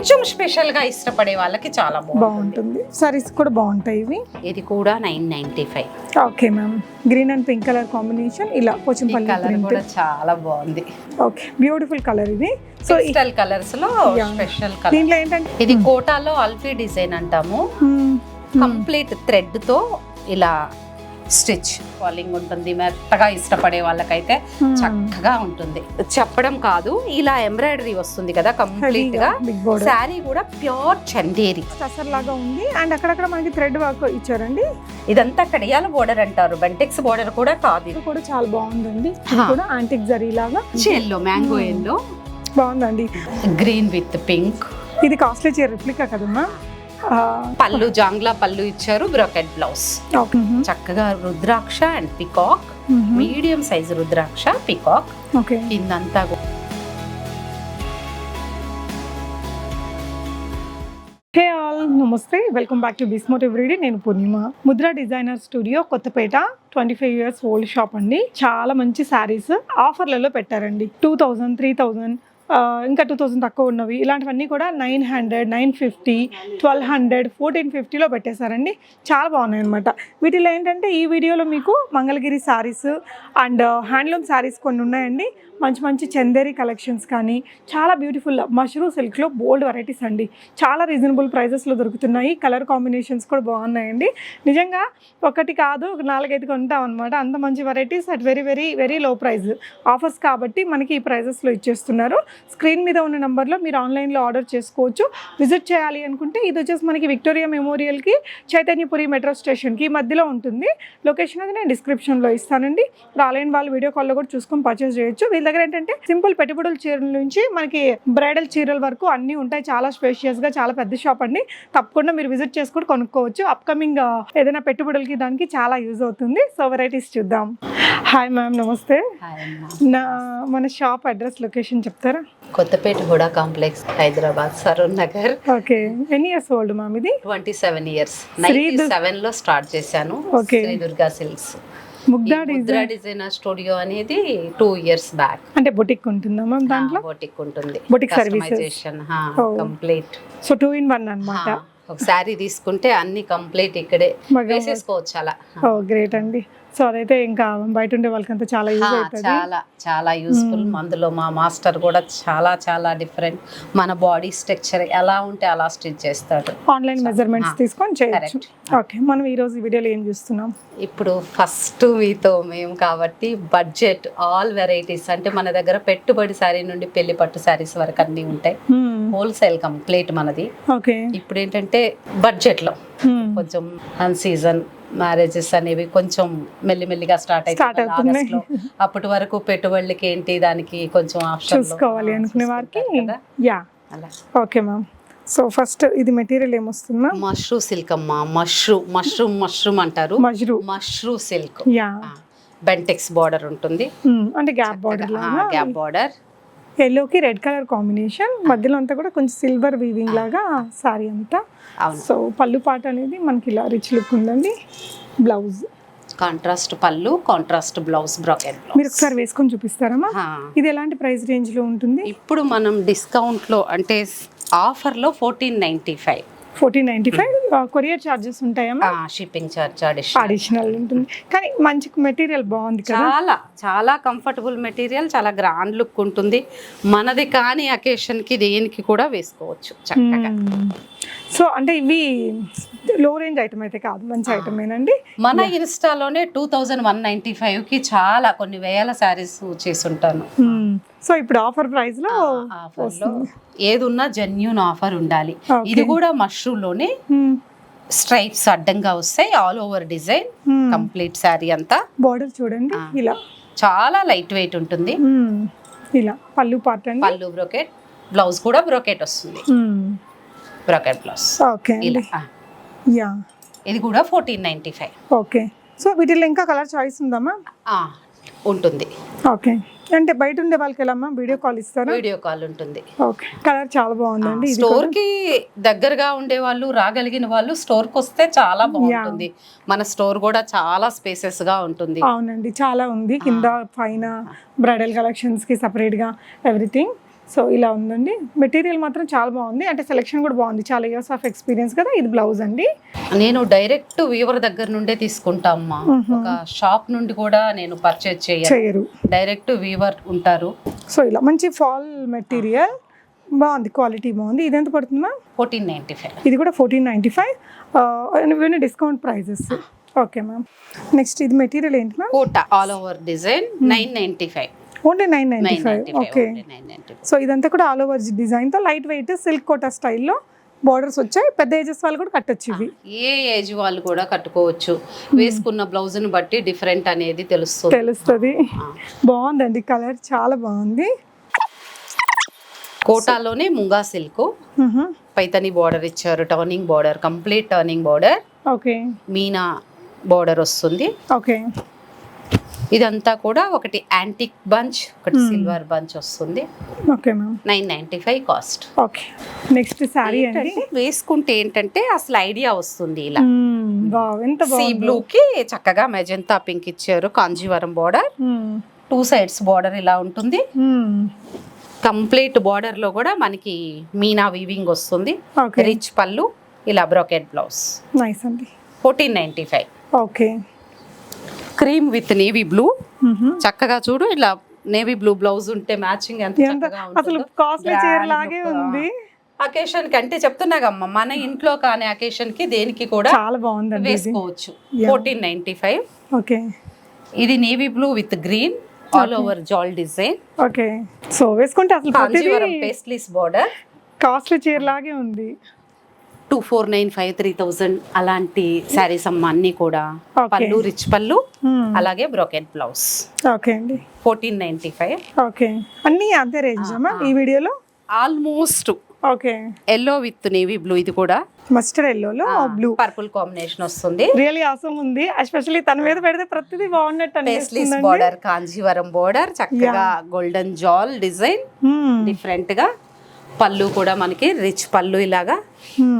కొంచెం స్పెషల్ గా ఇష్టపడే వాళ్ళకి చాలా బాగుంటుంది. సారీస్ కూడా బాగుంటాయి ఇవి. ఇది కూడా 995. Okay ma'am, green and pink colour combination, ఇలా పోచంపల్లి కలర్ కూడా చాలా బాగుంది. ఓకే, బ్యూటిఫుల్ కలర్ ఇది. సో పేస్టల్ కలర్స్ లో స్పెషల్ కలర్. దీంట్లో ఏంటంటే ఇది కోటాలో అల్ఫీ డిజైన్ అంటాము. కంప్లీట్ థ్రెడ్ తో ఇలా స్టిచ్ ఫాలింగ్ ఉంటుంది. మెత్తగా ఇష్టపడే వాళ్ళకైతే చక్కగా ఉంటుంది. చెప్పడం కాదు, ఇలా ఎంబ్రాయిడరీ వస్తుంది కదా కంప్లీట్ గా. శారీ కూడా ప్యూర్ చందేరి లాగా ఉంది. అండ్ అక్కడక్కడ మనకి థ్రెడ్ వర్క్ ఇచ్చారండి. ఇదంతా కడియాల బోర్డర్ అంటారు, బెంటెక్స్ బోర్డర్ కూడా కాదు. ఇది కూడా చాలా బాగుందండి. కూడా యాంటిక్ జరీ లాగా ఎల్లో, మ్యాంగో ఎల్లో బాగుందండి. Green with pink. ఇది కాస్ట్లీ చీర రిప్లికా కదమ్మా. పళ్ళు జాంగ్లా పళ్ళు ఇచ్చారు, బ్రోకెట్ బ్లౌజ్. చక్కగా rudraksha and peacock, medium size rudraksha peacock. కిందంతా hey all, namaste, welcome back to బిస్మోట్ ఎవ్రీడే. నేను Purnima. Mudra designer studio, Kothapet. 25 years old shop అండి. చాలా మంచి శారీస్ ఆఫర్లలో పెట్టారండి. 2000, 3000, ఇంకా 2000 తక్కువ ఉన్నవి, ఇలాంటివన్నీ కూడా 900, 950, 1200, 1450లో పెట్టేశారండి. చాలా బాగున్నాయి అనమాట. వీటిలో ఏంటంటే ఈ వీడియోలో మీకు మంగళగిరి శారీస్ అండ్ హ్యాండ్లూమ్ శారీస్ కొన్ని ఉన్నాయండి. మంచి మంచి చందేరి కలెక్షన్స్ కానీ, చాలా బ్యూటిఫుల్ మష్రూ సిల్క్లో బోల్డ్ వెరైటీస్ అండి. చాలా రీజనబుల్ ప్రైజెస్లో దొరుకుతున్నాయి. కలర్ కాంబినేషన్స్ కూడా బాగున్నాయండి. నిజంగా ఒకటి కాదు, 4-5 కొంటాం అనమాట. అంత మంచి varieties at very very very low price. Offers కాబట్టి మనకి ఈ ప్రైజెస్లో ఇచ్చేస్తున్నారు. స్క్రీన్ మీద ఉన్న నెంబర్లో మీరు ఆన్లైన్లో ఆర్డర్ చేసుకోవచ్చు. విజిట్ చేయాలి అనుకుంటే ఇది వచ్చేసి మనకి విక్టోరియా మెమోరియల్కి, చైతన్యపురి మెట్రో స్టేషన్కి మధ్యలో ఉంటుంది. లొకేషన్ అది నేను డిస్క్రిప్షన్లో ఇస్తానండి. రాలేని వాళ్ళు వీడియో కాల్లో కూడా చూసుకొని పర్చేస్ చేయొచ్చు. వీళ్ళ దగ్గర ఏంటంటే సింపుల్ పెట్టుబడుల చీరల నుంచి మనకి బ్రైడల్ చీరల వరకు అన్నీ ఉంటాయి. చాలా స్పేషియస్గా, చాలా పెద్ద షాప్ అండి. తప్పకుండా మీరు విజిట్ చేసుకొని కొనుక్కోవచ్చు. అప్కమింగ్ ఏదైనా పెట్టుబడులకి దానికి చాలా యూజ్ అవుతుంది. సో వెరైటీస్ చూద్దాం. Hi ma'am, namaste. మన షాప్ అడ్రస్, లొకేషన్ చెప్తారా? Kothapet HUDA complex, Hyderabad, Saroornagar. Okay, ఎన్ని ఇయర్స్ ఓల్డ్ మ్యామ్ ఇది? 27 years. 97 లో స్టార్ట్ చేశాను. Sri Durga silks Mudra designer studio అనేది 2 years బ్యాక్. అంటే బొటిక్ ఉంటుందా మ్యామ్? దాంట్లో బొటిక్ ఉంటుంది, boutique services complete. So 2 in 1 అన్నమాట. ఒక శారీ తీసుకుంటే అన్ని కంప్లీట్ ఇక్కడే వేసేసుకోవచ్చు. అలా గ్రేట్ అండి. సో అదైతే ఇంకా బయట ఉండే వాళ్ళకంతా చాలా యూజ్ అవుతుంది. చాలా చాలా యూస్ఫుల్. అందులో మా మాస్టర్ కూడా చాలా చాలా డిఫరెంట్. మన బాడీ స్ట్రక్చర్ ఎలా ఉంటే అలా స్టిచ్ చేస్తాడు. ఆన్లైన్ మెజర్మెంట్స్ తీసుకొని చేయొచ్చు. ఓకే, మనం ఈ రోజు వీడియోలో ఏం చూస్తున్నాం? ఇప్పుడు ఫస్ట్ మీతో మేము కాబట్టి బడ్జెట్ ఆల్ వెరైటీస్, అంటే మన దగ్గర పెట్టుబడి శారీ నుండి పెళ్లి పట్టు శారీస్ వరకు అన్ని ఉంటాయి. హోల్సేల్ కంప్లీట్ మనది. ఓకే, ఇప్పుడు ఏంటంటే బడ్జెట్ లో కొంచెం అన్ సీజన్ మ్యారేజెస్ అనేవి కొంచెం మెల్లిమెల్లిగా స్టార్ట్ అవుతుంది. అప్పటి వరకు పెట్టుబడులకి ఏంటి, దానికి కొంచెం ఆప్షన్ చూసుకోవాలి అనుకునే వారికి. Yeah, okay ma'am. So first ఇది మెటీరియల్ ఏమొస్తుందా? మష్రూ సిల్క్ అమ్మా. మష్రూమ్ అంటారు. Mashru silk. Yeah, Bentex border ఉంటుంది. అంటే గ్యాప్ బార్డర్ లాగా. గ్యాప్ బార్డర్, ఎల్లోకి రెడ్ కలర్ కాంబినేషన్, మధ్యలో అంతా కూడా కొంచెం సిల్వర్ వీవింగ్ లాగా సారీ అంతా. సో పళ్ళు పాట అనేది మనకి ఇలా రిచ్ లుక్ ఉందండి. బ్లౌజ్ కాంట్రాస్ట్ పళ్ళు, కాంట్రాస్ట్ బ్లౌజ్, బ్రోకెట్ బ్లౌజ్. మీరు ఒకసారి వేసుకొని చూపిస్తారమ్మా? ఇది ఎలాంటి ప్రైస్ రేంజ్ లో ఉంటుంది? ఇప్పుడు మనం డిస్కౌంట్ లో అంటే ఆఫర్ లో 1495. 1495. కొరియర్ చార్జెస్ ఉంటాయమ్మా? షిప్పింగ్ చార్జ్ అడిషనల్ ఉంటుంది. కానీ మంచి మెటీరియల్ బాగుంది కదా. చాలా చాలా కంఫర్టబుల్ మెటీరియల్, చాలా గ్రాండ్ లుక్ ఉంటుంది. మనది కానీ అకేషన్ కి దేనికి కూడా వేసుకోవచ్చు చక్కగా. సో అంటే ఇవి లో రేంజ్ ఐటమ్ అయితే కాదు, మంచి ఐటమ్ ఏనండి. మన ఇన్స్టాలోనే 2195 కి చాలా కొన్ని వేల శారీస్ చేసి ఉంటాను. సో ఇప్పుడు ఆఫర్ ప్రైస్ లో ఏది ఉన్నా జెన్యూన్ ఆఫర్ ఉండాలి. ఇది కూడా మష్రూమ్ లోనే స్ట్రైప్స్ అడ్డంగా వస్తాయి. All over design complete sari అంతా. బోర్డర్ చూడండి ఇలా చాలా లైట్ వెయిట్ ఉంటుంది. ఇలా పళ్ళు పార్ట్ అండి. పళ్ళు బ్రోకెట్, బ్లౌజ్ కూడా బ్రోకెట్ వస్తుంది. Brocade blouse. ఓకే, యా, ఇది కూడా 1495. ఓకే, సో వీటిలో ఇంకా కలర్ చాయిస్ ఉందమ్మా? ఉంటుంది. ఓకే, అంటే బయట ఉండే వాళ్ళకి ఎలా వీడియో కాల్ ఇస్తారా? వీడియో కాల్ ఉంటుంది. ఓకే, కలర్ చాలా బాగుందండి. స్టోర్ కి దగ్గరగా ఉండే వాళ్ళు, రాగలిగిన వాళ్ళు స్టోర్ కి వస్తే చాలా బాగుంటుంది. మన స్టోర్ కూడా చాలా స్పేసెస్ గా ఉంటుంది. అవునండి, చాలా ఉంది. కింద పైన బ్రైడల్ కలెక్షన్స్ కి సెపరేట్ గా ఎవ్రీథింగ్. సో ఇలా ఉందండి. మెటీరియల్ మాత్రం చాలా బాగుంది, అంటే సెలెక్షన్ కూడా బాగుంది. చాలా ఇయర్స్ ఆఫ్ ఎక్స్పీరియన్స్ కదా. ఇది బ్లౌజ్ అండి. నేను డైరెక్ట్ వీవర్ దగ్గర నుండే తీసుకుంటా అమ్మా. ఒక షాప్ నుండి కూడా నేను పర్చేజ్ చేయరు, డైరెక్ట్ వీవర్ ఉంటారు. సో ఇలా మంచి ఫాల్ మెటీరియల్ బాగుంది, క్వాలిటీ బాగుంది. ఇది ఎంత పడుతుంది మ్యామ్? 1495. ఇది కూడా 1495. ఇవన్నీ discount prices. Okay ma'am. Next ఇది మెటీరియల్ ఏంటి ma'am? Kota all over design 995. Only 995. Okay. So ఇదంతా కూడా ఆల్ ఓవర్ డిజైన్తో లైట్ వెయిట్ సిల్క్ కోటా స్టైల్లో బార్డర్స్ వచ్చాయి. పెద్ద ఏజెస్ వాళ్ళు కూడా కట్టొచ్చు ఇవి. ఏ ఏజ్ వాళ్ళు కూడా కట్టుకోవచ్చు. వేసుకున్న బ్లౌజ్ ని బట్టి డిఫరెంట్ అనేది తెలుస్తుంది. బాగుందండి, కలర్ చాలా బాగుంది. కోటాలోనే ముంగా సిల్క్ పైతని బార్డర్ ఇచ్చారు. Turning border, complete turning border. Okay. Meena border వస్తుంది. ఓకే. ఇదంతా కూడా ఒకటి యాంటిక్ బంచ్, ఒకటి సిల్వర్ బంచ్ వస్తుంది. Okay ma'am. 995 cost. Okay. Next sorry అండి. వేసుకుంటే ఏంటంటే అసలు ఐడియా వస్తుంది. ఇలా ఎంత సీ బ్లూ కి చక్కగా మెజంతా పింక్ ఇచ్చారు. కాంజీవరం బార్డర్, 2 sides బార్డర్ ఇలా ఉంటుంది. కంప్లీట్ బార్డర్ లో కూడా మనకి మీనా వీవింగ్ వస్తుంది. రిచ్ పళ్ళు, ఇలా బ్రోకెట్ బ్లౌజ్. నైస్ అండి. 1495. Okay. Cream with navy blue. చక్కగా చూడు, ఇలా నేవీ బ్లూ బ్లౌజ్ ఉంటే మ్యాచింగ్ ఎంత చక్కగా అసలు కాస్ట్లీ చీర లాగే ఉంది. అకేషన్ కి అంటే చెప్తున్నాగమ్మ, మన ఇంట్లో కానీ అకేషన్ కి దేనికి కూడా చాలా బాగుంది, వేసుకోవచ్చు. 1495. ఓకే. ఇది navy blue with green all over జాల్ డిజైన్. ఓకే. సో వేసుకుంటే అసలు కాంజీవరం పేస్ట్లీస్ బార్డర్. కాస్ట్లీ చీర లాగే ఉంది. 2495, 3000 అలాంటి శారీస్ అమ్మ అన్ని కూడా. పళ్ళు రిచ్ పళ్ళు, అలాగే బ్రోకెట్ బ్లౌజ్. ఓకే అండి. 1495. ఓకే. అన్ని అంతే రేంజ్ అమ్మా ఈ వీడియోలో almost. Okay. Yellow with navy blue. ఇది కూడా మస్టర్డ్ ఎల్లోలో బ్లూ పర్పుల్ కాంబినేషన్ వస్తుంది. రియల్లీ ఆసమ్ ఉంది. ఎస్పెషల్లీ తన మీద పెడితే ప్రతిదీ బాగున్నట్టు పేస్ట్లీస్ బార్డర్, కాంజీవరం బార్డర్, చక్కగా గోల్డెన్ జాల్ డిజైన్ డిఫరెంట్ గా. పళ్ళు కూడా మనకి రిచ్ పళ్ళు, ఇలాగా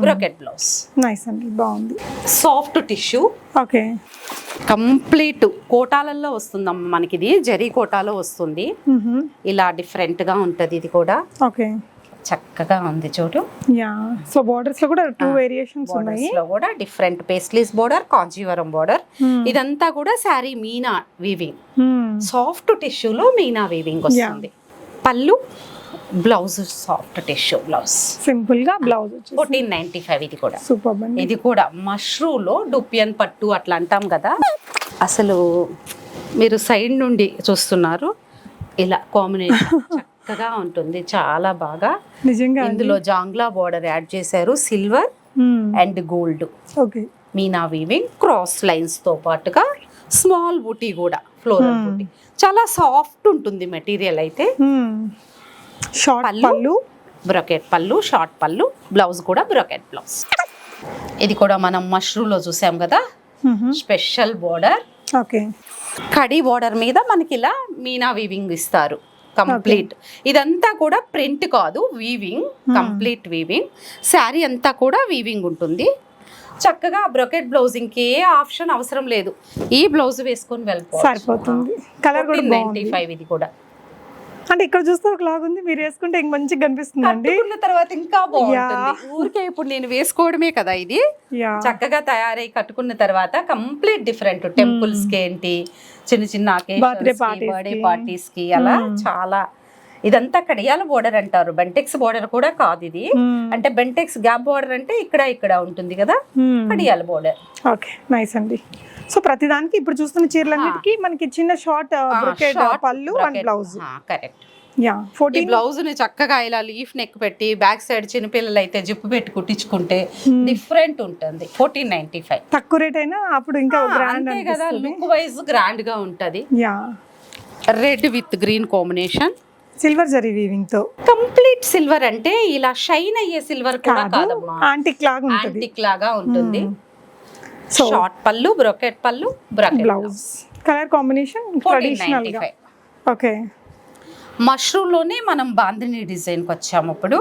బ్రోకెట్ బ్లౌజ్. నైస్ అండి, బాగుంది. Soft tissue. ఓకే. కంప్లీట్ కోటాలలో వస్తుందమ్మ మనకి. ఇది జరీ కోటాలో వస్తుంది. ఇలా డిఫరెంట్ గా ఉంటది. ఇది కూడా ఓకే, చక్కగా ఉంది చూడు. యా. సో బోర్డర్స్ లో కూడా 2 వేరియేషన్స్ ఉన్నాయి. లో కూడా different paisleys border, Kanjeevaram border. ఇదంతా కూడా శారీ మీనా వీవింగ్. సాఫ్ట్ టిష్యూలో మీనా వీవింగ్ వస్తుంది. పళ్ళు, blouse soft tissue blouse. Simple గా బ్లౌజ్ 1495. ఇది కూడా సూపర్ అండి. ఇది కూడా మష్రూలో డుపియన్ పట్టు అట్లా అంటాం కదా. అసలు మీరు సైడ్ నుండి చూస్తున్నారు, ఇలా కాంబినేషన్ చక్కగా ఉంటుంది, చాలా బాగా. నిజంగా ఇందులో జాంగ్లా బార్డర్ యాడ్ చేశారు, silver and gold. Okay. Meena weaving, cross lines తో పాటుగా స్మాల్ బూటీ కూడా, ఫ్లోరల్ బూటీ. చాలా సాఫ్ట్ ఉంటుంది మెటీరియల్ అయితే. షార్ట్ పళ్ళు, బ్రోకెట్ పళ్ళు, షార్ట్ పళ్ళు, బ్లౌజ్ కూడా బ్రోకెట్ బ్లౌజ్. ఇది కూడా మనం మష్రూలో చూసాం కదా, స్పెషల్ బోర్డర్. ఓకే. కడి బోర్డర్ మీద మనకి ఇలా మీనా వీవింగ్ ఇస్తారు కంప్లీట్. ఇదంతా కూడా ప్రింట్ కాదు, వీవింగ్, కంప్లీట్ వీవింగ్. శారీ అంతా కూడా వీవింగ్ ఉంటుంది. చక్కగా బ్రోకెట్ బ్లౌజ్, ఇంకే ఆప్షన్ అవసరం లేదు. ఈ బ్లౌజ్ వేసుకొని వెళ్ళిపోవచ్చు, సరిపోతుంది. కలర్ కూడా 95. ఇది కూడా అంటే ఇక్కడ చూస్తే ఒక లాగా ఉంది, మీరు వేసుకుంటే ఇంక మంచిగా కనిపిస్తుంది అండి. తర్వాత ఇంకా బాగుంటుంది. ఊరికే ఇప్పుడు నేను వేసుకోవడమే కదా, ఇది చక్కగా తయారై కట్టుకున్న తర్వాత కంప్లీట్ డిఫరెంట్. టెంపుల్స్ కి ఏంటి, చిన్న చిన్న బర్త్డే పార్టీస్ కి అలా చాలా. ఇదంతా కడియాల బోర్డర్ అంటారు, బెంటెక్స్ బోర్డర్ కూడా కాదు ఇది. అంటే బెంటెక్స్ గ్యాప్ బోర్డర్ అంటే ఇక్కడ ఉంటుంది కదా, కడియాల బోర్డర్. ఓకే, నైస్ అండి. సో ప్రతిదానికి ఇప్పుడు చూస్తున్న చీరలన్నిటికీ మనకి చిన్న షార్ట్ బ్రోకెట్ పళ్ళు and blouse. Correct. Yeah. 14 blouse ని చక్కగా ఇలా లీఫ్ నెక్ పెట్టి బ్యాక్ సైడ్ చిన్నపిల్లలు అయితే జిప్పు పెట్టి కుట్టించుకుంటే డిఫరెంట్ ఉంటుంది. 1495. తక్కువ రేట్ అయినా అప్పుడు ఇంకా గ్రాండ్ కదా, లుక్ వైజ్ గ్రాండ్ గా ఉంటది. Yeah. Red with green combination, silver zari weaving తో. కంప్లీట్ సిల్వర్ అంటే ఇలా షైన్ అయ్యే సిల్వర్ కూడా కాదమ్మా, యాంటిక్ లాగా ఉంటుంది. యాంటిక్ లాగా ఉంటుంది. షార్ట్ పళ్ళు, బ్రోకెట్ పళ్ళు, brocade blouse. Colour combination traditional గా. ఓకే. మష్రూమ్ లోనే మనం బాందిని డిజైన్ కి వచ్చాము. ఇప్పుడు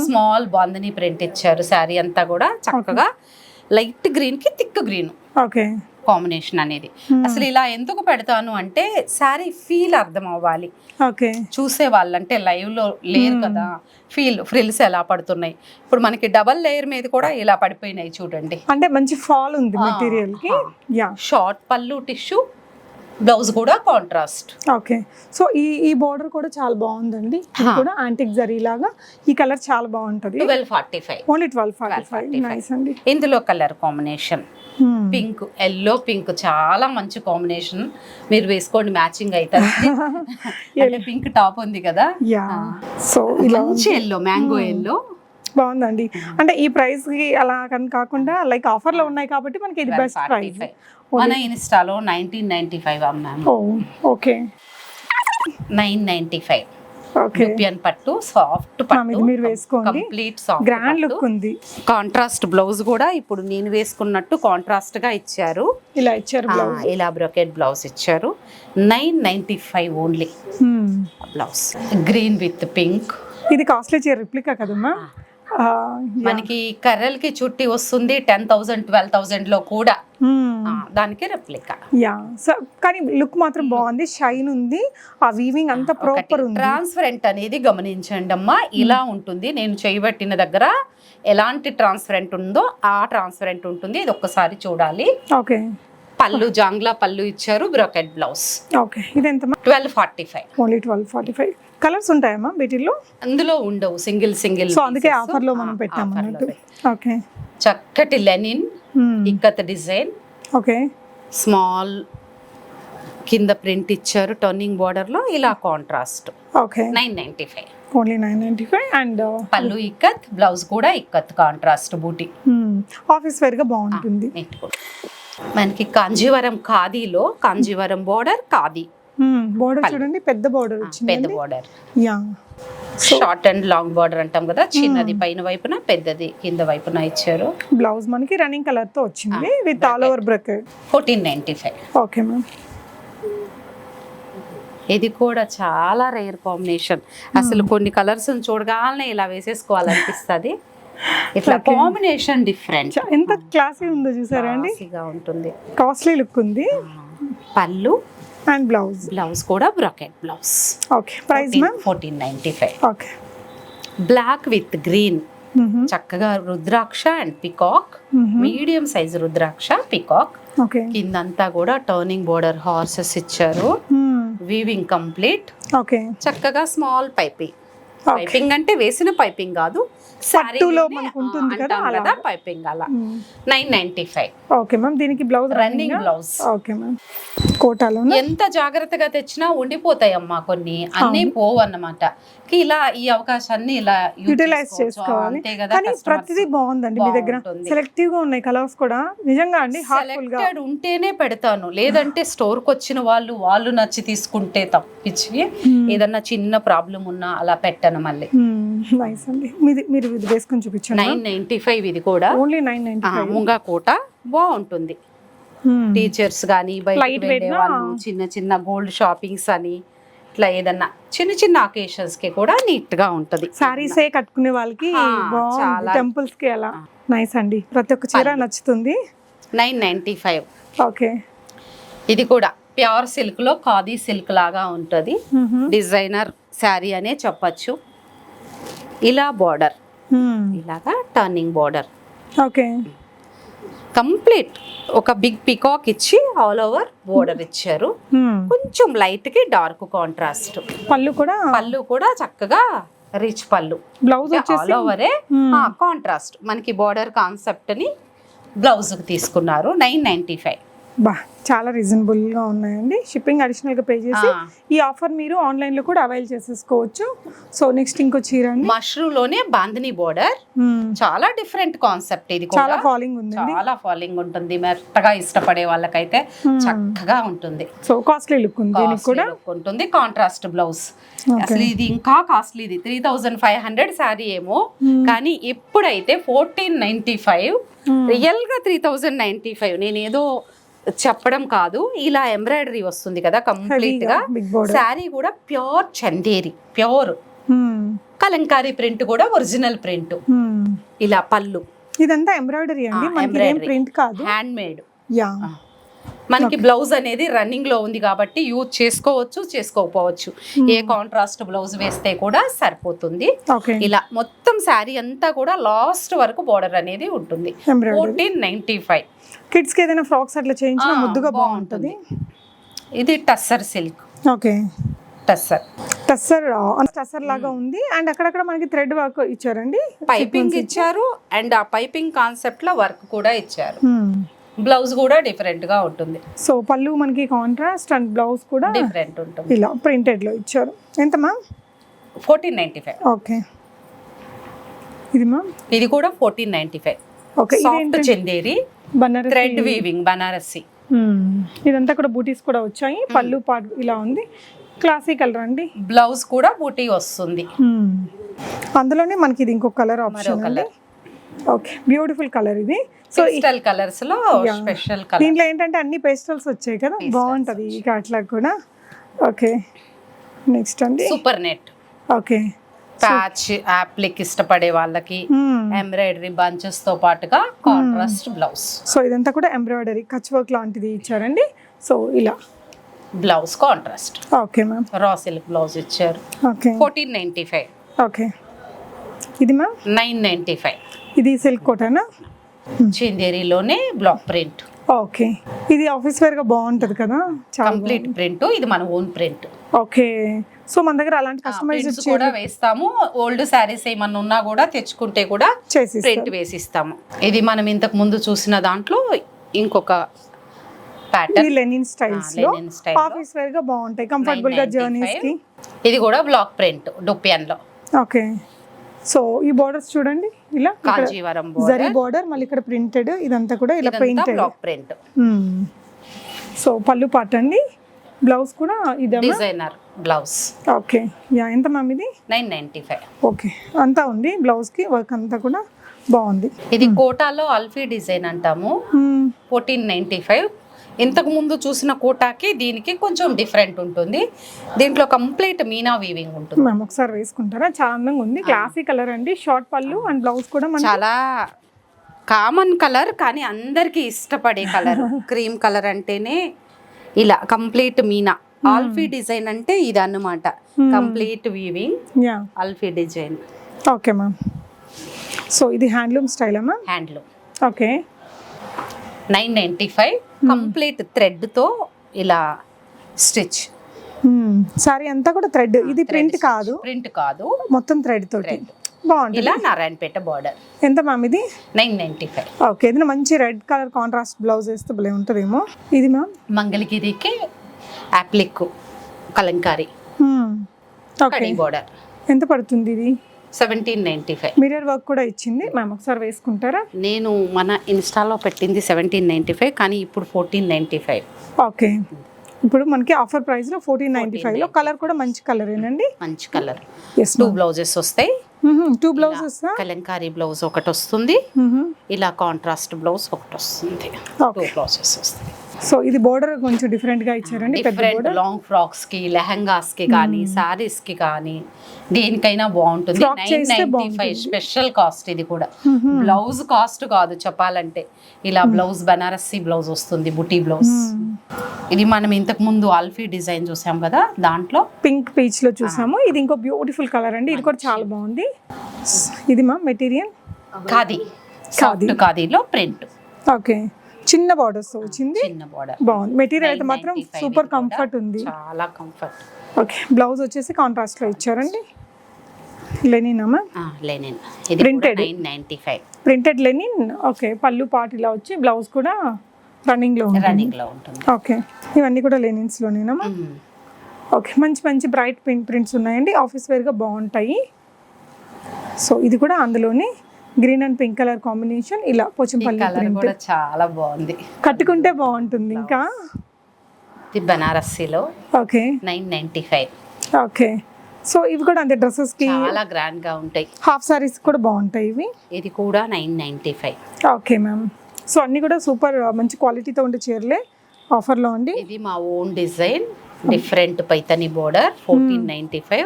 స్మాల్ బాందిని ప్రింట్ ఇచ్చారు. శారీ అంతా కూడా చక్కగా లైట్ గ్రీన్ కి థిక్ గ్రీన్. ఓకే. కాంబినేషన్ అనేది. అసలు ఇలా ఎందుకు పెడతాను అంటే శారీ ఫీల్ అర్థం అవ్వాలి ఓకే, చూసే వాళ్ళంటే లైవ్ లో లేరు కదా, ఫ్రిల్స్ ఎలా పడుతున్నాయి. ఇప్పుడు మనకి డబల్ లేయర్ మీద కూడా ఇలా పడిపోయినాయి చూడండి. అంటే మంచి ఫాల్ ఉంది మెటీరియల్ కి. యా, షార్ట్ పళ్ళు టిష్యూ, బ్లౌజ్ కూడా కాంట్రాస్ట్. ఓకే. సో ఈ బోర్డర్ కూడా చాలా బాగుందండి. ఇది కూడా యాంటిక్ జరీ లాగా. ఈ కలర్ చాలా బాగుంటది. 1245 ఓన్లీ 1245. నైస్ అండి. ఇందులో colour combination pink, yellow pink చాలా మంచి కాంబినేషన్. మీరు వేసుకోండి, మ్యాచింగ్ అవుతుంది. పింక్ టాప్ ఉంది కదా, యా. సో ఇలా మంచి ఎల్లో, మ్యాంగో ఎల్లో బాగుందండి. అంటే ఈ ప్రైస్ కి అలా కాకుండా లైక్ ఆఫర్ లో ఉన్నాయి కాబట్టి మనకి ఇది బెస్ట్ ప్రైస్. మన ఇన్స్టాలో 1995 అమ్మాము. ఓకే, 995. ఓకే. యూపియన్ పట్టు, సాఫ్ట్ పట్టు, మీరు వేసుకోండి, కంప్లీట్ సాఫ్ట్, గ్రాండ్ లుక్ ఉంది. కాంట్రాస్ట్ బ్లౌజ్ కూడా ఇప్పుడు నేను వేసుకున్నట్టు కాంట్రాస్ట్ గా ఇచ్చారు. ఇలా ఇచ్చారు బ్లౌజ్, ఇలా బ్రొకెట్ బ్లౌజ్ ఇచ్చారు. 995 only blouse. Green with pink. ఇది కాస్ట్లీ చీర రిప్లికా కదమ్మా. మనకి కర్రలకి చుట్టి వస్తుంది 10,000 12,000 లో కూడా, దానికి రెప్లికా. యా, సో కానీ లుక్ మాత్రం బాగుంది, షైన్ ఉంది, ఆ వీవింగ్ అంతా ప్రాపర్ ఉంది. ట్రాన్స్పరెంట్ అనేది గమనించండి అమ్మా, ఇలా ఉంటుంది. నేను చేయబట్టిన దగ్గర ఎలాంటి ట్రాన్స్పరెంట్ ఉందో ఆ ట్రాన్స్పరెంట్ ఉంటుంది. ఇది ఒక్కసారి చూడాలి. ఓకే. పళ్ళు జాంగ్లా పళ్ళు ఇచ్చారు, బ్రొకెట్ బ్లౌజ్. ఓకే. ఇది ఎంత? 1245. ఓన్లీ 1245. కలర్స్ ఉంటాయమ్మా వీటిల్లో? అందులో ఉండవు, సింగిల్. సో అందుకే ఆఫర్ లో మనం పెట్టాము అన్నట్టు. ఓకే. చక్కటి linen ikat design. Okay. Small కింద ప్రింట్ ఇచ్చారు టర్నింగ్ బోర్డర్ లో, ఇలా కాంట్రాస్ట్. ఓకే. 995. ఓన్లీ 995. అండ్ పళ్ళు ఇక్కత్, బ్లౌజ్ కూడా ఇక్కత్ కాంట్రాస్ట్ బూటీ. ఆఫీస్ వేర్ గా బాగుంటుంది. మనకి కాంజీవరం ఖాదీలో కాంజీవరం బోర్డర్, ఖాదీ బోర్డర్ చూడండి, పెద్ద బోర్డర్ వచ్చింది. పెద్ద border. Yeah. Short and long border అంటాం కదా, చిన్నది పైన వైపున, పెద్దది కింద వైపున ఇచ్చారు. బ్లౌజ్ మనకి రన్నింగ్ కలర్ తో వచ్చింది with all over brocade. 1495. Okay ma'am. ఇది కూడా చాలా రేర్ కాంబినేషన్. అసలు కొన్ని కలర్స్ చూడగానే ఇలా వేసేసుకోవాలనిపిస్తుంది. ఇట్లా కాంబినేషన్ డిఫరెంట్, ఎంత క్లాసీ ఉందో చూసారా అండి, ఉంటుంది. కాస్ట్లీ లుక్ ఉంది. పళ్ళు అండ్ బ్లౌజ్ కూడా brocade blouse. Okay. Price ma'am? 1495. Okay. Black with green, చక్కగా rudraksha and peacock, medium size rudraksha peacock. Okay. కిందంతా కూడా టర్నింగ్ బోర్డర్ హార్సెస్ ఇచ్చారు, వీవింగ్ కంప్లీట్. ఓకే. చక్కగా స్మాల్ పైపింగ్. పైపింగ్ అంటే వేసిన పైపింగ్ కాదు, పట్టులో మనకు ఉంటుంది కదా అలా పైపింగ్ అలా. 995. Okay ma'am. దీనికి blouse running blouse. Okay ma'am. కోటాలో ఎంత జాగ్రత్తగా తెచ్చినా ఉండిపోతాయి అమ్మా, కొన్ని అన్ని పోవు అన్నమాట. ఇలా ఈ అవకాశాన్ని ఇలా యూటిలైజ్ చేసుకోవాలి. కానీ ప్రతిదీ బాగుందండి మీ దగ్గర, సెలెక్టివ్ గా ఉన్నాయి కలర్స్ కూడా. నిజంగా అండి, సెలెక్టెడ్ ఉంటేనే పెడతాను, లేదంటే స్టోర్ కి వచ్చిన వాళ్ళు నచ్చి తీసుకుంటే తప్పించి ఏదన్నా చిన్న ప్రాబ్లం ఉన్నా అలా పెట్టను మళ్ళీ. నైస్ అండి. మీరు ఇది వేసుకొని చూపించండి. 995. ఇది కూడా ఓన్లీ 995. ముంగా కోట బాగుంటుంది. టీచర్స్ కానీ, బయట చిన్న చిన్న గోల్డ్ షాపింగ్స్ అని, ఇట్లా ఏదన్నా చిన్న అకేషన్స్ కి కూడా నీట్ గా ఉంటది. సారీస్ కట్టుకునే వాళ్ళకి బాగుంది, టెంపుల్స్ కి అలా. నైస్ అండి, ప్రతి ఒక్క చీర నచ్చుతుంది. 995. ఓకే. ఇది కూడా ప్యూర్ సిల్క్ లో ఖాదీ సిల్క్ లాగా ఉంటది. డిజైనర్ శారీ అనే చెప్పచ్చు. ఇలా బోర్డర్, ఇలాగా టర్నింగ్ బోర్డర్. ఓకే. కంప్లీట్ ఒక బిగ్ పికాక్ ఇచ్చి ఆల్ ఓవర్ బోర్డర్ ఇచ్చారు. కొంచెం లైట్ కి డార్క్ కాంట్రాస్ట్. పళ్ళు కూడా చక్కగా రిచ్ పళ్ళు. బ్లౌజ్ ఆల్ ఓవరే కాంట్రాస్ట్. మనకి బోర్డర్ కాన్సెప్ట్ ని బ్లౌజ్ కి తీసుకున్నారు. 995. బా, చాలా రీజనబుల్ గా ఉన్నాయండి. షిప్పింగ్ అడిషనల్ గా పే చేసి ఈ ఆఫర్ మీరు ఆన్లైన్ లో కూడా అవైల్ చేసేసుకోవచ్చు. సో నెక్స్ట్ ఇంకో చీర అండి, మష్రూమ్ లోనే బాందిని బోర్డర్. చాలా డిఫరెంట్ కాన్సెప్ట్. ఇది చాలా ఫాలింగ్ ఉంది, చాలా ఫాలింగ్ ఉంటుంది. మెత్తగా ఇష్టపడే వాళ్ళకైతే చక్కగా ఉంటుంది. సో కాస్ట్లీ లుక్ ఉంది, కూడా ఉంటుంది. Contrast blouse. అసలు ఇది ఇంకా కాస్ట్లీ. ఇది 3500 శారీ ఏమో, కానీ ఇప్పుడైతే 1495. రియల్ గా 3095. నేనేదో చెప్పడం కాదు, ఇలా ఎంబ్రాయిడరీ వస్తుంది కదా కంప్లీట్ గా. శారీ కూడా pure Chanderi, pure Kalamkari print కూడా ఒరిజినల్ ప్రింట్. ఇలా పళ్ళు ఇదంతా ఎంబ్రాయిడరీ అండి, మనకి ప్రింట్ కాదు, హ్యాండ్ మేడ్. యా. మనకి బ్లౌజ్ అనేది రన్నింగ్ లో ఉంది కాబట్టి యూజ్ చేసుకోవచ్చు, చేసుకోకపోవచ్చు. ఏ కాంట్రాస్ట్ బ్లౌజ్ వేస్తే కూడా సరిపోతుంది. ఓకే ఇలా మొత్తం శారీ అంతా కూడా లాస్ట్ వరకు బార్డర్ అనేది ఉంటుంది. 1495. కిడ్స్ కి ఏదైనా ఫ్రాక్స్ అట్లా చేయించినా ముద్దుగా బాగుంటుంది. ఇది టస్సర్ సిల్క్. ఓకే టస్సర్ టస్సర్ లాగా ఉంది. అండ్ అక్కడక్కడ మనకి థ్రెడ్ వర్క్ ఇచ్చారండి, పైపింగ్ ఇచ్చారు. అండ్ ఆ పైపింగ్ కాన్సెప్ట్ లో వర్క్ కూడా ఇచ్చారు. బ్లౌజ్ కూడా డిఫరెంట్ గా ఉంటుంది. సో పళ్ళు మనకి కాంట్రాస్ట్ అండ్ బ్లౌజ్ కూడా డిఫరెంట్ ఉంటుంది. ఇలా ప్రింటెడ్ లో ఇచ్చారు. ఎంత మ్యామ్? 1495. ఓకే ఇది మ్యామ్? ఇది కూడా 1495. Okay soft Chanderi Banarasi thread weaving Banarasi. ఇదంతా కూడా బూటీస్ కూడా వచ్చాయి. పళ్ళు పాటు ఇలా ఉంది, క్లాసీ కలర్ అండి. బ్లౌజ్ కూడా బూటీ వస్తుంది. అందులోనే మనకి ఇది ఇంకొక కలర్ ఆప్షన్ అండి. ఓకే బ్యూటిఫుల్ కలర్ ఇది. సో పేస్టల్ కలర్స్ లో స్పెషల్ కలర్. దీంట్లో ఏంటంటే అన్ని పేస్టల్స్ వచ్చాయి కదా, బాగుంటది ఇక అట్లా కూడా. ఓకే నెక్స్ట్ అండి సూపర్ నెట్. ఓకే ప్యాచ్ అప్లిక్ ఇష్టపడే వాళ్ళకి ఎంబ్రాయిడరీ బంచెస్ తో పాటుగా కాంట్రాస్ట్ బ్లౌజ్. సో ఇదంతా కూడా ఎంబ్రాయిడరీ కచ్ వర్క్ లాంటిది ఇచ్చారండి. సో ఇలా blouse contrast. Okay ma'am. Raw silk blouse ఇచ్చారు. ఓకే 1495. ఓకే ఇది మ్యామ్ 995. ఇది సిల్క్ కోటనా? చందేరిలోనే బ్లాక్ ప్రింట్. ఓకే ఇది ఆఫీస్ వేర్ గా బాగుంటది కదా, కంప్లీట్ ప్రింట్. ఇది మన ఓన్ ప్రింట్. ఓకే సో మన దగ్గర అలాంటి కస్టమైజ్ కూడా వేస్తాము. ఓల్డ్ శారీస్ ఏమన్నా ఉన్నా కూడా తెచ్చుకుంటే కూడా ప్రింట్ వేసిస్తాము. ఇది మనం ఇంతకు ముందు చూసిన దాంట్లో ఇంకొక ప్యాటర్న్ లెనిన్ స్టైల్స్ లో ఆఫీస్ వేర్ గా బాగుంటాయి, కంఫర్టబుల్ గా జర్నీస్ కి. ఇది కూడా బ్లాక్ ప్రింట్ డొప్పియన్ లో. ఓకే సో ఈ బోర్డర్స్ చూడండి, ఇలా కాంజీవరం జరీ బోర్డర్, మళ్ళీ ఇక్కడ ప్రింటెడ్, ఇదంతా కూడా ఇలా పెయింటెడ్ బ్లాక్ ప్రింట్. సో పళ్ళు పాట అండి. బ్లౌజ్ కూడా ఇదే డిజైనర్ బ్లౌజ్. ఓకే యా ఎంత మ్యామ్ ఇది? 995. ఓకే అంతా ఉంది బ్లౌజ్ కి వర్క్ అంతా కూడా బాగుంది. ఇది కోటాలో అల్ఫీ డిజైన్ అంటాము. 1495. ఇంతకు ముందు చూసిన కోటాకి దీనికి కొంచెం డిఫరెంట్ ఉంటుంది. దీంట్లో కంప్లీట్ మీనా వీవింగ్ ఉంటుంది. మ్యామ్ ఒకసారి వేసుకుంటారా? చాలా అందంగా ఉంది, క్లాసీ కలర్ అండి. షార్ట్ పళ్ళు అండ్ బ్లౌజ్ కూడా చాలా కామన్ కలర్, కానీ అందరికి ఇష్టపడే కలర్. క్రీమ్ కలర్ అంటేనే ఇలా కంప్లీట్ మీనా. ఆల్ఫీ డిజైన్ అంటే ఇది అన్నమాట, కంప్లీట్ వీవింగ్ ఆల్ఫీ డిజైన్. Okay ma'am. సో ఇది handloom style ma'am? Handloom. Okay 995. Complete thread తో ఇలా స్టిచ్. సారీ అంతా కూడా థ్రెడ్. ఇది ప్రింట్ కాదు, ప్రింట్ కాదు, మొత్తం థ్రెడ్ తోటి బాగుంటుంది. ఇలా నారాయణపేట బార్డర్. ఎంత మ్యామ్ ఇది? 995. ఓకే ఇది మంచి రెడ్ కలర్ కాంట్రాస్ట్ బ్లౌజ్ వేస్తే భలే ఉంటుందేమో. ఇది మ్యామ్ మంగళగిరికి అప్లిక్ కలంకారీ కడి బార్డర్. ఎంత పడుతుంది ఇది? 1795. మిర్రర్ వర్క్ కూడా ఇచ్చింది మ్యామ్, ఒకసారి వేసుకుంటారా? నేను మన ఇన్స్టాలో పెట్టింది 1795, కానీ ఇప్పుడు 1495. ఓకే ఇప్పుడు మనకి ఆఫర్ ప్రైస్ లో 1495 లో. కలర్ కూడా మంచి కలర్ ఏనండి, మంచి కలర్. ఎస్ 2 బ్లౌజెస్ వస్తాయి. 2 బ్లౌజెస్. కలంకారీ బ్లౌజ్ ఒకటి వస్తుంది, ఇలా కాంట్రాస్ట్ బ్లౌజ్ ఒకటి వస్తుంది. 2 బ్లౌజెస్ వస్తాయి. సో ఇది బోర్డర్ కొంచెం డిఫరెంట్ గా ఇచ్చారండి. డిఫరెంట్ లాంగ్ ఫ్రాక్స్ కి, లెహంగాస్ కి కానీ, సారీస్ కి కానీ దేనికైనా బాగుంటుంది. 995 స్పెషల్ కాస్ట్. ఇది కూడా బ్లౌజ్ కాస్ట్ కాదు చెప్పాలంటే. ఇలా బ్లౌజ్ బనారసి బ్లౌజ్ వస్తుంది, బుటీ బ్లౌజ్. ఇది మనం ఇంతకు ముందు ఆల్ఫీ డిజైన్ చూసాం కదా, దాంట్లో పింక్ పీచ్ లో చూసాము. ఇది ఇంకో బ్యూటిఫుల్ కలర్ అండి, ఇది కూడా చాలా బాగుంది. ఇది మా మెటీరియల్ ఖాదీ, సాఫ్ట్ ఖాదీలో ప్రింట్. ఓకే చిన్న బార్డర్స్ వచ్చింది, చిన్న బార్డర్. బాగుంది మెటీరియల్ అయితే మాత్రం సూపర్ కంఫర్ట్ ఉంది, చాలా కంఫర్ట్. ఓకే బ్లౌజ్ వచ్చేసి కాంట్రాస్ట్ లో ఇచ్చారండి. లెనిన్ అమ్మా? Linen. Printed 995. Printed linen. Okay పళ్ళు పార్ట్ ఇలా వచ్చి బ్లౌజ్ కూడా రన్నింగ్ లో ఉంటుంది. ఓకే ఇవన్నీ కూడా లెనిన్స్ లోనేనమ్మా? ఓకే మంచి మంచి బ్రైట్ ప్రింట్స్ ఉన్నాయండి, ఆఫీస్ వేర్ గా బాగుంటాయి. సో ఇది కూడా అందులోనే green and pink colour combination, ఇలా పోచంపల్లి ప్రింట్ చాలా బాగుంది. కట్టుకుంటే బాగుంటుంది. ఇంకా ఇది బనారస్సీలో. ఓకే 995. ఓకే సో ఇవి కూడా అంతే డ్రెస్సెస్ కి చాలా గ్రాండ్ గా ఉంటాయి. హాఫ్ సారీస్ కూడా బాగుంటాయి ఇవి. ఇది కూడా 995. Okay ma'am. సో అన్ని కూడా సూపర్ మంచి క్వాలిటీతో ఉండే చీరలే ఆఫర్ లో అండి. ఇది మా own design, different Paithani border. 1495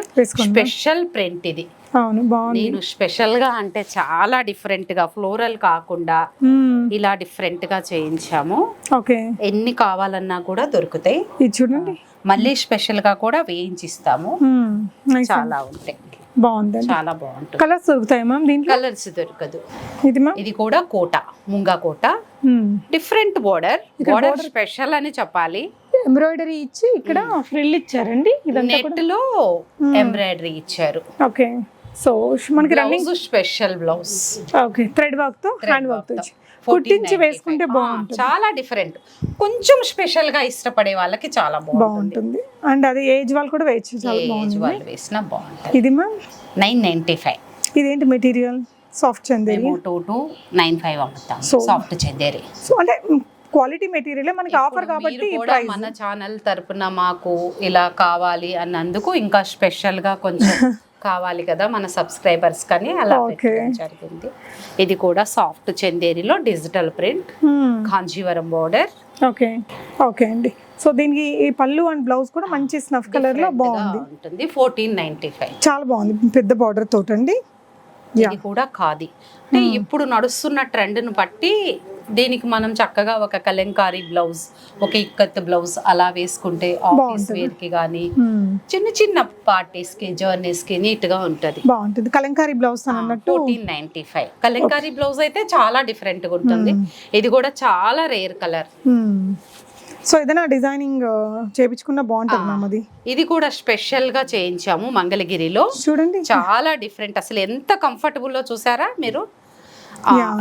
special print. ఇది అవును బాగుంది. నేను స్పెషల్ గా అంటే చాలా డిఫరెంట్ గా ఫ్లోరల్ కాకుండా ఇలా డిఫరెంట్ గా చేయించాము. ఓకే, ఎన్ని కావాలన్నా కూడా దొరుకుతాయి. ఇది చూడండి, మళ్ళీ స్పెషల్ గా కూడా వేయించిస్తాము. చాలా ఉంటాయి, బాగుందండి. చాలా బాగుంటుంది. కలర్స్ దొరుకుతాయి మ్యామ్ దీంట్లో? కలర్స్ దొరకదు. ఇది మ్యామ్ ఇది కూడా కోట, ముంగా కోట, డిఫరెంట్ బోర్డర్ స్పెషల్ అని చెప్పాలి. ఎంబ్రాయిడరీ ఇచ్చి ఇక్కడ ఫ్రిల్ ఇచ్చారండి. నెట్ లో ఎంబ్రాయిడరీ ఇచ్చారు. ఓకే, సో మనకి running special blouse. Okay, thread work తో హ్యాండ్ వర్క్ తో కుట్టించి వేసుకుంటే బాగుంటుంది. చాలా డిఫరెంట్, కొంచెం స్పెషల్ గా ఇష్టపడే వాళ్ళకి చాలా బాగుంటుంది. అండ్ అది ఏజ్ వాళ్ళు కూడా వేయచ్చు, చాలా బాగుంది. వాళ్ళు వేసినా బాగుంటుంది. ఇది మ్యామ్ 995. ఇదేంటి మెటీరియల్? సాఫ్ట్ చందేరి. 2295 అమ్ముతాం. సాఫ్ట్ చందేరి. సో అంటే క్వాలిటీ మెటీరియల్ మనకి ఆఫర్ కాబట్టి మన ఛానల్ తరపున మాకు ఇలా కావాలి అన్నందుకు ఇంకా స్పెషల్ గా కొంచెం కావాలి కదా మన సబ్స్క్రైబర్స్ కానీ అలా పెట్టడం జరిగింది. ఇది కూడా సాఫ్ట్ చందేరిలో digital print, Kanjeevaram border. Okay okay అండి. సో దీనికి ఈ పళ్ళు అండ్ బ్లౌజ్ కూడా మంచి స్నఫ్ కలర్ లో బాగుంది. 1495. చాలా బాగుంది, పెద్ద బార్డర్ తోటండి. ఇది కూడా ఖాదీ. అంటే ఇప్పుడు నడుస్తున్న ట్రెండ్ ను బట్టి దీనికి మనం చక్కగా ఒక కలంకారీ బ్లౌజ్, ఒక ఇక్కత్ బ్లౌజ్ అలా వేసుకుంటే ఆఫీస్ వేర్ కి గానీ చిన్న చిన్న పార్టీస్ కి, జర్నీస్ కి నీట్ గా ఉంటది, బాగుంటుంది. కలంకారీ బ్లౌజ్ అన్నట్టు 1495. కలంకారీ బ్లౌజ్ అయితే చాలా డిఫరెంట్ గా ఉంటుంది. ఇది కూడా చాలా రేర్ కలర్. సో ఏదైనా డిజైనింగ్ చేపించుకున్నా బాగుంటుంది మ్యామ్ అది. ఇది కూడా స్పెషల్ గా చేయించాము మంగళగిరిలో. చూడండి చాలా డిఫరెంట్, అసలు ఎంత కంఫర్టబుల్ లో చూసారా మీరు?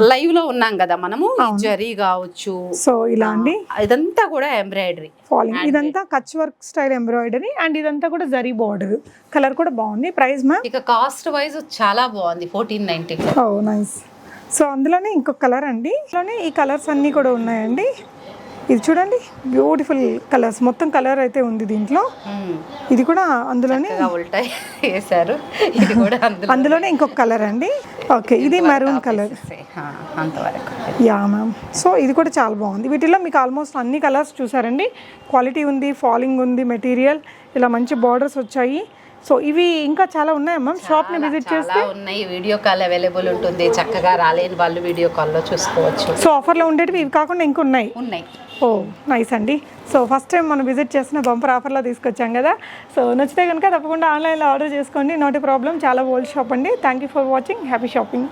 లైవ్ లో ఉన్నాం కదా మనము. జరీ కావచ్చు, సో ఇలా అండి. ఇదంతా కూడా ఎంబ్రాయిడరీ ఫాలింగ్, ఇదంతా Kutch work style embroidery and ఇదంతా కూడా జరీ బార్డర్. కలర్ కూడా బాగుంది. Price ma'am? ఇక కాస్ట్ వైజ్ చాలా బాగుంది, 1495. ఓ నైస్. సో అందులోనే ఇంకొక కలర్ అండి, అందులోనే ఈ కలర్స్ అన్నీ కూడా ఉన్నాయండి. ఇది చూడండి, బ్యూటిఫుల్ కలర్స్, మొత్తం కలర్ అయితే ఉంది దీంట్లో. ఇది కూడా అందులోనే వేసారు. ఇది కూడా అందులోనే ఇంకొక కలర్ అండి. ఓకే, ఇది మెరూన్ కలర్. అంతవరకు యా మ్యామ్. సో ఇది కూడా చాలా బాగుంది. వీటిలో మీకు ఆల్మోస్ట్ అన్ని కలర్స్ చూసారండి. క్వాలిటీ ఉంది, ఫాలింగ్ ఉంది మెటీరియల్, ఇలా మంచి బార్డర్స్ వచ్చాయి. సో ఇవి ఇంకా చాలా ఉన్నాయి మ్యామ్. షాప్ ని విజిట్ చేస్తే ఉన్నాయి. వీడియో కాల్ అవైలబుల్ ఉంటుంది, చక్కగా రాలేని వాళ్ళు వీడియో కాల్లో చూసుకోవచ్చు. సో ఆఫర్లో ఉండేటివి ఇవి కాకుండా ఇంకా ఉన్నాయి. ఓ నైస్ అండి. సో ఫస్ట్ టైం మనం విజిట్ చేసిన బంపర్ ఆఫర్లో తీసుకొచ్చాం కదా. సో నచ్చితే కనుక తప్పకుండా ఆన్లైన్లో ఆర్డర్ చేసుకోండి, నాట్ ఏ ప్రాబ్లం. చాలా ఓల్డ్ షాప్ అండి. Thank you for watching. Happy shopping.